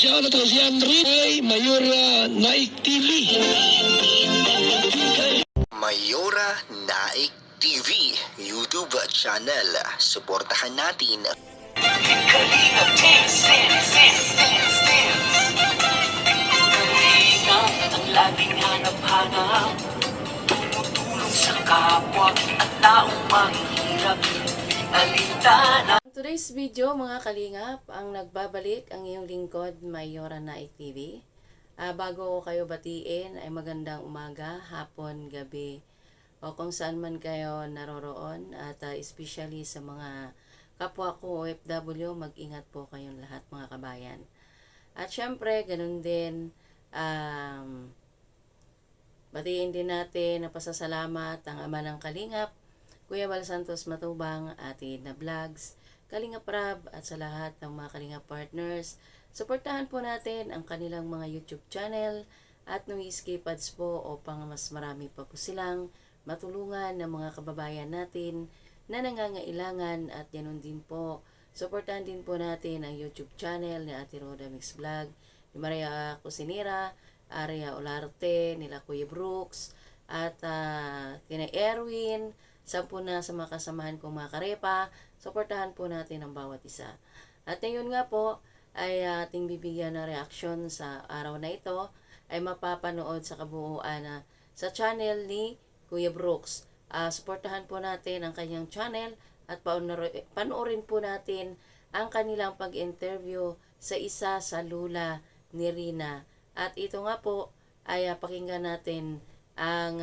siya na to si Andre Mayora Naik TV. Mayora Naik TV YouTube channel. Suportahan natin. Kalingap ang laging hanap-hanap, tumutulong sa kapwa at taong mahihirap. Alintana. Today's video mga kalingap, ang nagbabalik ang iyong lingkod Mayora Naik TV. Bago ko kayo batiin ay magandang umaga, hapon, gabi o kung saan man kayo naroroon at especially sa mga kapwa ko OFW, mag-ingat po kayong lahat mga kabayan. At syempre, ganun din, batiin din natin ang pasasalamat ang ama ng kalingap, Kuya Bal Santos Matubang, Ate Edna Vlogs, Kalingap Rab at sa lahat ng mga Kalingap partners. Suportahan po natin ang kanilang mga YouTube channel at Nuiski Pads po upang mas marami pa po silang matulungan ng mga kababayan natin na nangangailangan at ganun din po. Suportahan din po natin ang YouTube channel ni Ate Roda Mix Vlog, ni Maria Cusinera, Aria Olarte, nila Kuya Brooks, at kina Erwin, 10 na sa mga kasamahan kong mga karepa. Suportahan po natin ang bawat isa. At ngayon nga po ay ating bibigyan na reaksyon sa araw na ito ay mapapanood sa kabuuan sa channel ni Kuya Brooks. Suportahan po natin ang kanyang channel at panoorin po natin ang kanilang pag-interview sa isa sa lula ni Rina. At ito nga po ay pakinggan natin ang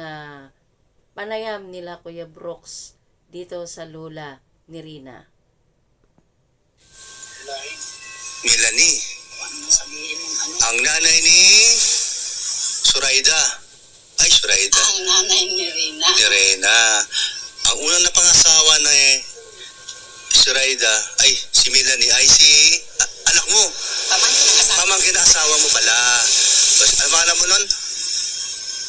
panayam nila Kuya Brooks dito sa lula ni Rina. Melanie, ang nanay ni Suraida. Ay, Suraida. Ang nanay ni Rina. Ni Rena. Ang unang napangasawa na Suraida, ay, si Melanie, ay si anak mo. Pamangkin ang asawa. Pamangkin na asawa mo pala. Ano pangalan mo nun?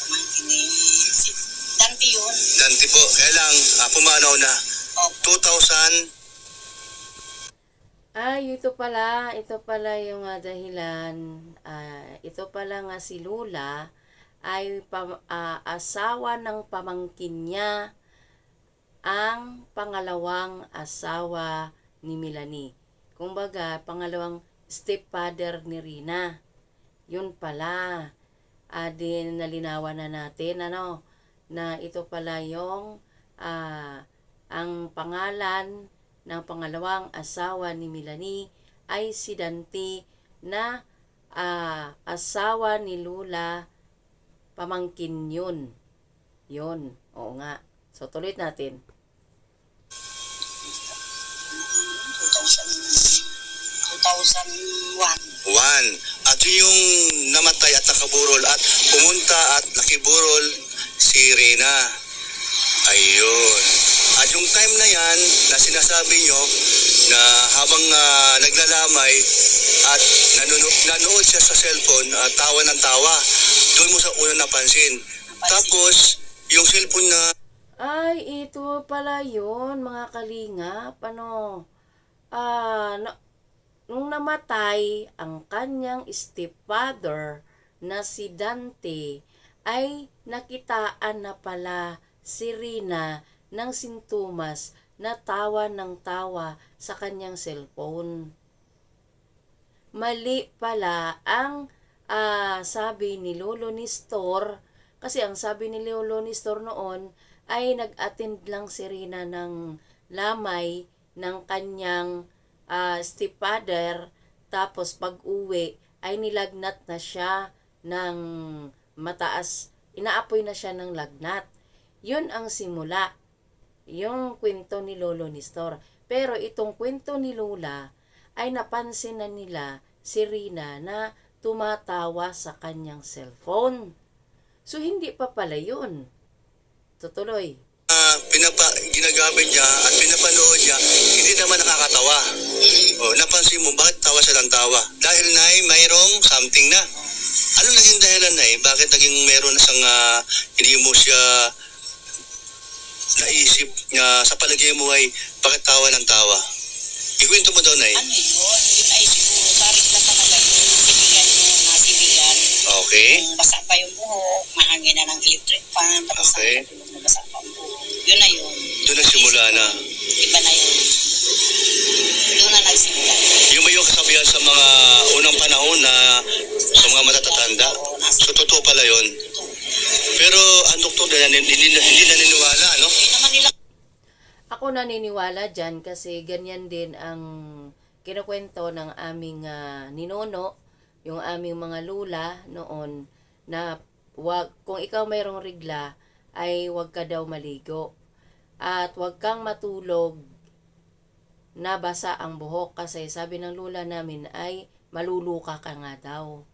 Pamangkin ni si Dante yun. Dante po. Kaya lang, pumanaw na. Opo. 2000. Ito pala yung dahilan. Ito pala nga si Lula ay asawa ng pamangkin niya, ang pangalawang asawa ni Melanie. Kumbaga, pangalawang stepfather ni Rina. Yun pala. Din nalinawan na natin na ito pala yung ang pangalan ng pangalawang asawa ni Melanie ay si Dante na asawa ni Lula, pamangkin yun. Yun, oo nga. So, tuloy natin. 2001. At yun yung namatay at nakaburol at pumunta at nakiburol si Rina. Ayun. At yung time na yan na sinasabi nyo na habang naglalamay at nanonood siya sa cellphone at tawa ng tawa, doon mo sa unang napansin. Tapos, yung cellphone na... Ay, ito pala yun, mga kalingap. Nung namatay ang kanyang stepfather na si Dante, ay nakitaan na pala si Rina ng sintomas na tawa ng tawa sa kanyang cellphone. Mali pala ang sabi ni Lolo Nestor, kasi ang sabi ni Lolo Nestor noon ay nag-attend lang si Rina ng lamay ng kanyang stepfather, tapos pag-uwi ay nilagnat na siya ng mataas, inaapoy na siya ng lagnat. Yun ang simula, yung kwento ni Lolo Nestor. Pero itong kwento ni Lola ay napansin na nila si Rina na tumatawa sa kanyang cellphone. So hindi pa pala yun. Tutuloy. Ginagamit niya at pinapanood niya, hindi naman nakakatawa. Napansin mo, bakit tawa siya ng tawa? Dahil mayroong something na. Ano naging dahilan bakit naging meron siyang hindi mo siya naisip na sa palagay mo ay bakit tawa ng tawa? Ikwento mo daw, Nay. Ano yun? Yun ay siguro, bakit na talaga yun? Okay. Yung basa pa yung buhok, mahangin na ng electric fan, tapos Okay. natutulog na basa pa ang buhok. Yun na yun. Doon nagsimula na. Iba na yun. Doon na nagsimula. Yung ba yung kasabihan sa mga unang panahon na sa mga matatatanda? Oo, nasa So, totoo pala yun. totoo. Pero ang doktor na hindi naniniwala, no? Hindi naman nila Ako naniniwala dyan kasi ganyan din ang kinukwento ng aming ninono, yung aming mga lula noon, na kung ikaw mayroong rigla ay wag ka daw maligo at wag kang matulog na basa ang buhok kasi sabi ng lula namin ay maluluka ka nga daw.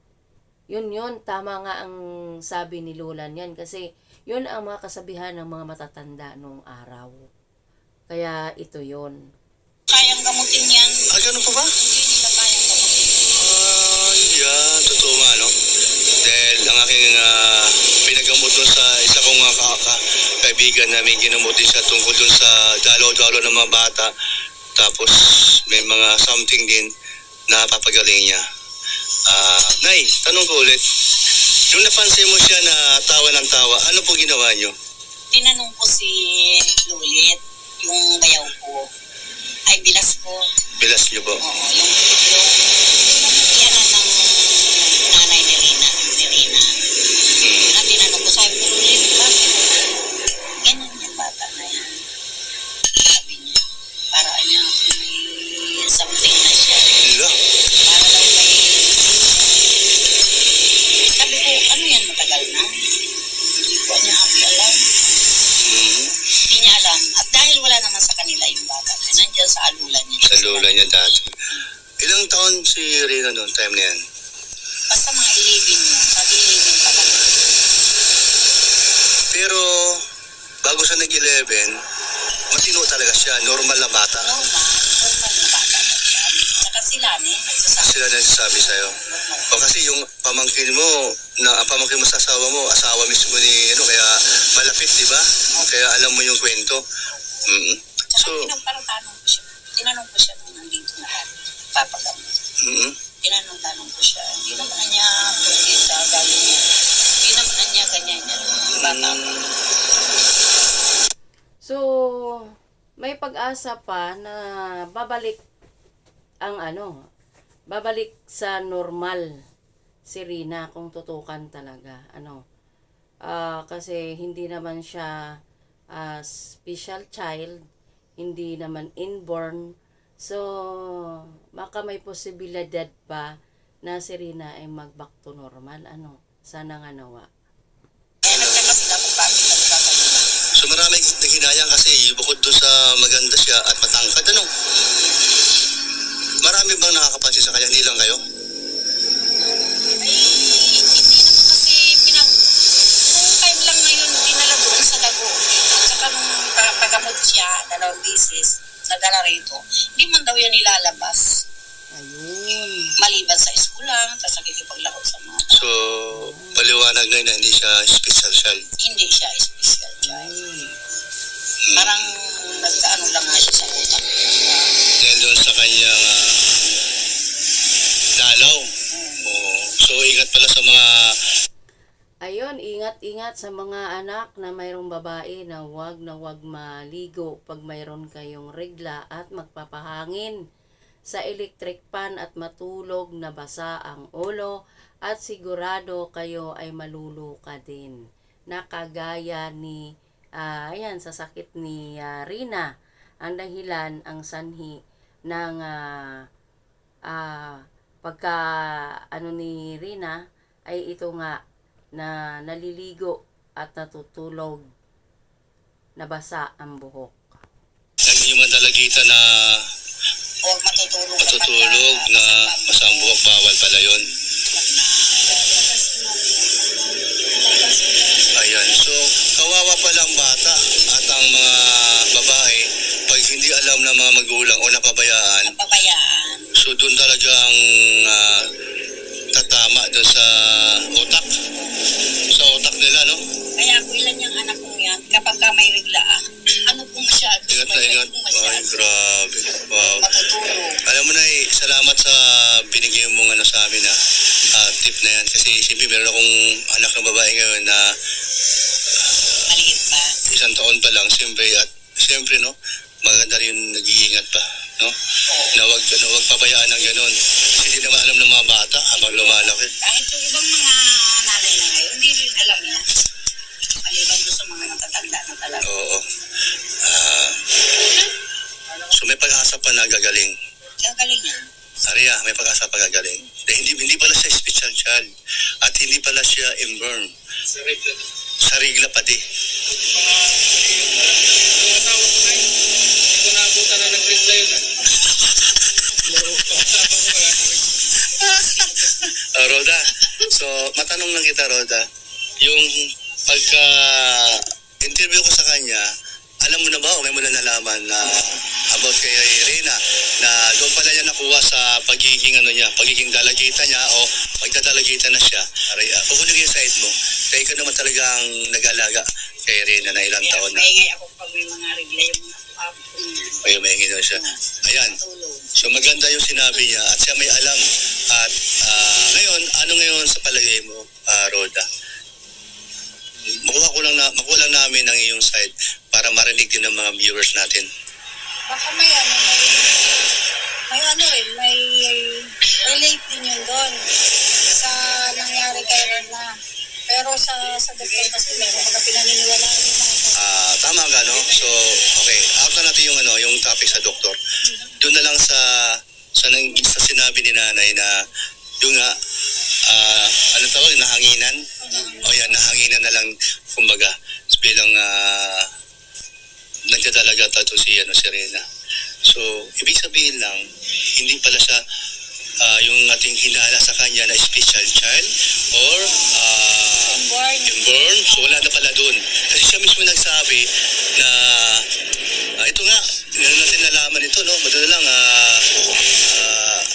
Yun, tama nga ang sabi ni lula niyan kasi yun ang mga kasabihan ng mga matatanda noong araw. Kaya ito yun. kayang gamutin yan. Ganun po ba? Hindi nila kayang gamutin. Yeah, totoo nga, no? Dahil ang aking pinagamot doon sa isa kong kaibigan namin, ginamot din siya tungkol doon sa dalaw-dalaw ng mga bata. Tapos may mga something din na papagaling niya. Nay, tanong ko ulit. Nung napansin mo siya na tawa ng tawa, ano po ginawa niyo? Tinanong ko si Lulit, yung bayaw ko, ay bilas ko. Bilas niyo po. Oo, yung yan ng nanay ni Rina. Na tinanong ko, sabi ko, Lulit, bakit? Ganyan yung bata na yan. Sabi niya, para niya may something na siya. Hala. Para daw may... Sabi ko, ano yan, matagal na? Hindi ko niya alam. Hindi niya alam. At dahil wala naman sa kanila yung bata, nandiyan sa alulan niya. Sa lula niya dati. Ilang taon si Rina noon, time na yan? Basta mga 11 yun. Sabi 11 pa lang. Pero, bago siya nag-11, matino talaga siya. Normal na bata. Normal na bata na siya. Tsaka sila nagsasabi. Sila na nagsasabi sa'yo. O kasi yung pamangkin mo, ang pamangkin mo sa asawa mo, asawa mismo ni, kaya malapit, di ba? Kaya alam mo yung kwento. Tsaka So, tinanong ko siya. Tinanong ko siya nung nandito na papagamot. Tinanong ko siya. Hindi naman na niya kita, galing niya. Hindi naman na niya ganyan niya. Bata ko. So, may pag-asa pa na babalik babalik sa normal si Rina kung tutukan talaga. Kasi hindi naman siya special child, hindi naman inborn. So, baka may posibilidad pa na si Rina ay mag-back to normal. Sana nga nawa. Kaya nagtaka sila kung bakit nagkakaroon. so maraming naghinayang kasi bukod doon sa maganda siya at matangkad, marami bang nakakapansin sa kanya? Hindi lang kayo? Ay, hindi naman kasi nung time lang na yun, dinala doon sa Dago. At saka nung pagamot siya, 2 beses, nadala rito, hindi man daw yan nilalabas. Ayun. Maliban sa eskulang, tapos nakikipaglakot sa mga. So, paliwanag na hindi siya special child. Hindi siya special child. Parang nagkaano lang nga siya sa utak. Dahil doon sa kanyang dalaw. So, ingat pala sa mga... Ayun, ingat-ingat sa mga anak na mayroong babae na wag maligo pag mayroon kayong regla at magpapahangin sa electric fan at matulog na basa ang ulo at sigurado kayo ay maluluka din. Nakagaya ni, sa sakit ni Rina, ang dahilan, ang sanhi ng pagka ni Rina ay ito nga na naliligo at natutulog na basa ang buhok. Yung mga dalagitan na O matutulog na basa ang buhok, bawal pala yun. Ayan. So, kawawa pala ang bata at ang mga babae pag hindi alam ng mga magulang o napabayaan. Pabayaan. So, doon talagang tatama doon sa otak. Sa otak nila, no? Kaya ako ilan yung anak kong yan, kapag ka may regla, ano pong masyado. Ingat na ingat. Ay, grabe. Wow. Matutulog. Alam mo na salamat sa binigay mong ano sa amin na tip na yan. Kasi siyempre meron akong anak na babae ngayon na Maliit pa. 1 taon pa lang. Siyempre, no, maganda rin nag-iingat pa. No? Na wag pabayaan ng ganun. Kasi hindi naman alam ng mga bata habang lumalaki. Kahit yung ibang mga nanay na ngayon, hindi rin alam yan. Maliban doon sa mga natatanda na talaga. Oo. So may pag-asa pa na gagaling. Gagaling yan. Aria, may pag-asa pa gagaling. Hindi pala siya special child. At hindi pala siya inborn. Sa regla pa di. Roda, so matanong lang kita, Roda. Yung pagka-interview ko sa kanya, alam mo na ba o may mo na nalaman na about kay Reyna na doon pala niya nakuha sa pagiging pagiging dalagita niya o magdadalagita na siya. Kukunin ko yung side mo. Kaya ikaw naman talagang nag-alaga kay Reyna na ilang taon na. Maingay ako pag may mga regla yung mga May umahingi daw siya. Ayan. So maganda yung sinabi niya at siya may alam. At ngayon, ano ngayon sa palagay mo, Roda? Makuha lang namin ang iyong side para marinig din ng mga viewers natin. Baka may relate din yun doon sa nangyari kay Reyna. Pero sa doktor kasi meron mga pinaniniwalaan yung mga Tama ka, no? So, okay. Out na natin yung topic sa doktor. Doon na lang sa sinabi ni nanay na yung ano tawag, nahanginan? O yan, nahanginan na lang, kumbaga, bilang nagdadalaga tato si Reyna. So, ibig sabihin lang, hindi pala siya yung ating hinala sa kanya na special child or inborn. So, wala na pala dun. Kasi siya mismo nagsabi na ito nga, meron natin nalaman ito, no? Madala lang,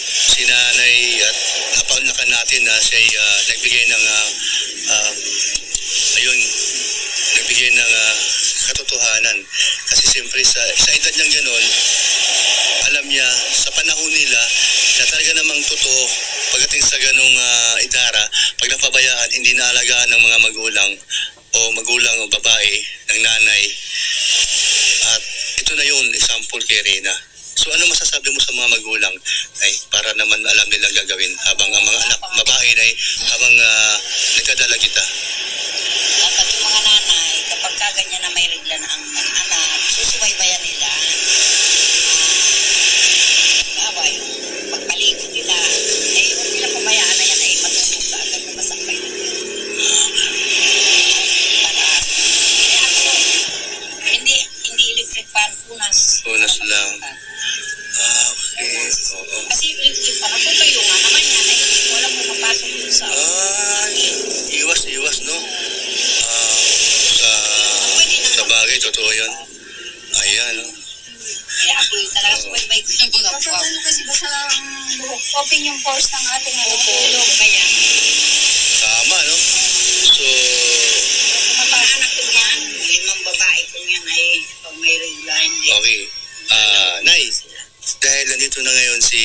si nanay at napaunlakan natin na siya nagbigay ng nagbigay ng katotohanan. Kasi siyempre sa edad niyang gano'n, alam niya sa panahon nila na talaga namang totoo pagdating sa ganong idara, pag napabayaan, hindi naalagaan ng mga magulang o babae ng nanay. At ito na yun, example kay Reyna. So ano masasabi mo sa mga magulang ay para naman alam nilang gagawin habang ang mga anak babae ay habang nagkadalagita? Dapat yung mga nanay, kapag kaganyan na may regla na ang mga anak, susubaybayan nila. Yung pagpaligid nila, huwag nila pabayaan na yan ay matulog sa agad na masakay nila. Hindi electric fan, punas. Punas lang. Okay. Oo. Kasi electric fan, kung kayo nga naman yan, ay walang mapapasok dun sa... Iwas, no? Sa bagay, totoo yan. Ayan, no? Kaya ako yung talaga subaybay ko yung mga Kasi buwaw. ano kasi ba sa buhok? Open yung pores ng ating Tulog kaya. Tama, no? So, Mga anak ko yan, yung mga babae ko yan ay pag may regla, hindi. okay. Nay, dahil nandito na ngayon si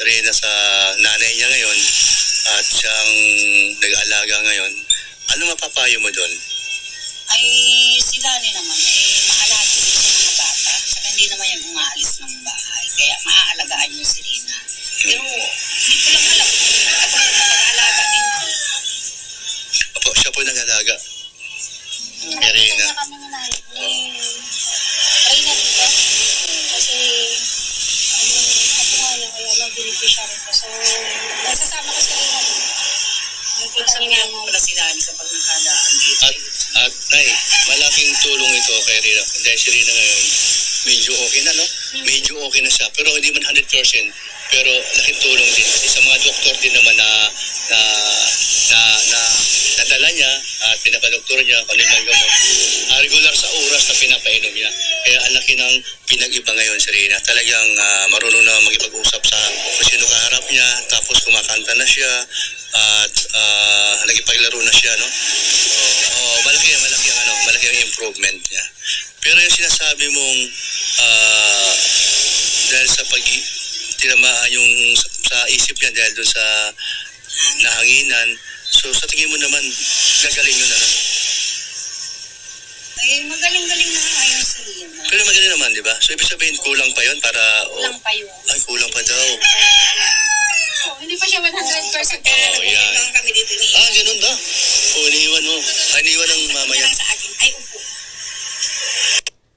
Reyna sa nanay niya ngayon at siyang nag-aalaga ngayon, ano mapapayo mo doon? Ay sila naman, maalala din sa mga bata. Saka hindi naman yung umaalis ng bahay. Kaya maaalagaan yung si Reyna. Pero hindi ko lang alam. Ako yung pag-aalaga din. Opo, siya po nag-aalaga. Kay Reyna. Kanya kami ni Reyna dito. Kasi ako nga lang ay beneficiary ko. So, nasasama ko si Reyna. Nakita niya mo. Wala sila kapag nakadaan dito. At Nay, malaking tulong ito kay Reyna. Dahil si Reyna ngayon, medyo okay na, no? Medyo okay na siya. Pero hindi man 100%. Pero laking tulong din. Kasi sa mga doktor din naman na nadala niya at pinapadoktor niya kung ano yung gamot. Regular sa oras na pinapainom niya. Kaya ang laki ng pinag-iba ngayon si Reyna. Talagang marunong na magipag-usap sa kung sino kaharap niya. Tapos kumakanta na siya. At nagipaglaro na siya, no? Malaki ang improvement niya. Pero yung sinasabi mong dahil sa tinamaan yung sa isip niya dahil doon sa nahanginan. So sa tingin mo naman, gagaling yun ano? Ay, magaling-galing na ngayon si Rina. Pero magaling naman, di ba? So ibig sabihin, kulang pa yun para... Kulang pa yun. Ay, kulang pa daw. Hindi pa siya 100% Oh, yan. lang kami dito ni Ganun ba? Iniwan mo. Iniwan ng mama niya. sa akin. Ay, upo.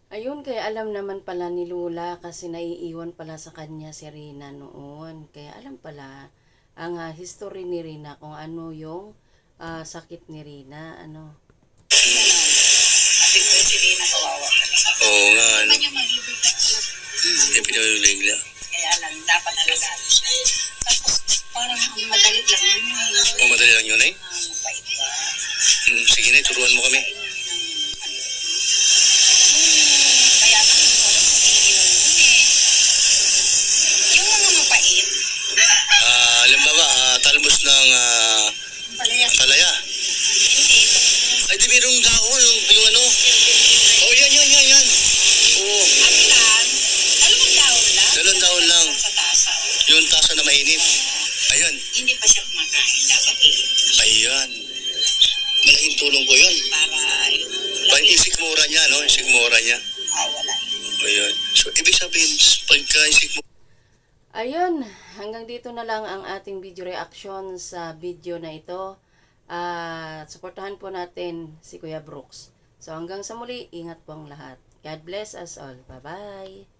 Ayun, kaya alam naman pala ni Lola kasi naiiwan pala sa kanya si Rina noon. Kaya alam pala ang history ni Rina kung ano yung sakit ni Rina. Sabi ko si Rina, kawawa ka. Oo nga, ano. Naman niya magibigay talaga. Yung pinagigla. Kaya lang, dapat alagaan siya. Tapos, parang madali lang yun. O, madali lang yun eh. Mabait ba? Sige na, turuan mo kami. Kaya nga, yung mga mapait, Halimbawa, talbos ng palaya, palaya. hindi, Ay, di mayroong dahon, yung ano. Oh, yan. Oo, dalawang daon lang. Dalawang daon lang. Sa tasa. Yung tasa na mainit. Ayan. Hindi pa siya kumakain, dapat Ayan. Malaking tulong po yun. para yung Isikmura niya, no? Isikmura niya. wala. Ayan. So, ibig sabihin, pagka isikmura, Ayun, hanggang dito na lang ang ating video reaction sa video na ito. Suportahan po natin si Kuya Brooks. So hanggang sa muli, ingat po ang lahat. God bless us all. Bye-bye!